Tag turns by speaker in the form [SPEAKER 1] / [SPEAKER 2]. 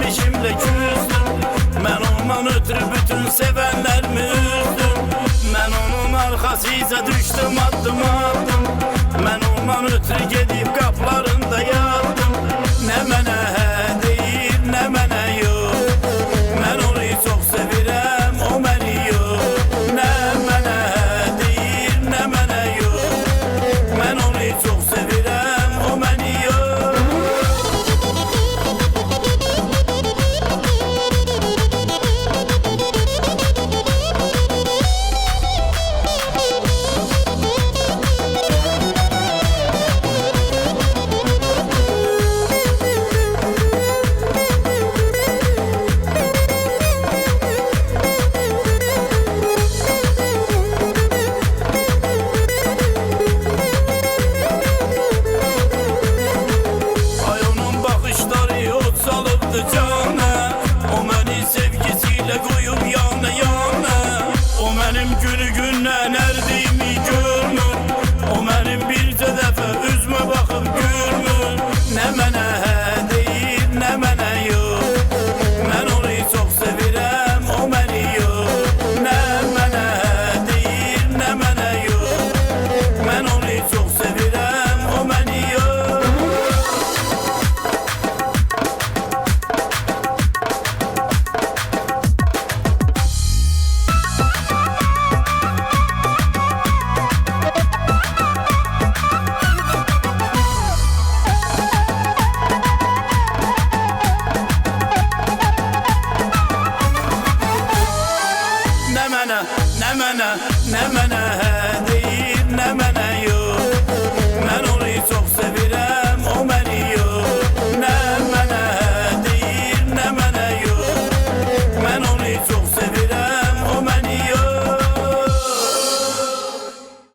[SPEAKER 1] sevmişimle küstüm. Ben ondan ötürü bütün sevenlerimi üzdüm. Ben onun arkasıysa düştüm attım. Ben ondan ötürü gidip kaplarında yattım. Ne mene he değil ne mene yok. Ben onu çok sevirem o beni yok. Ne mene he değil ne mene yok. Ben onu çok sevirem o beni yok. Cana, o beni sevgisiyle koyup yana yana. O benim günü günden erdiğimi görmür. O benim bir defa üzme bakıp görmür. Ne mene he değil ne mene yok. Ben onu çok sevirem o beni yok. Ne mene he değil ne mene yok. Ben onu çok sevirem o beni yok. Ne mene he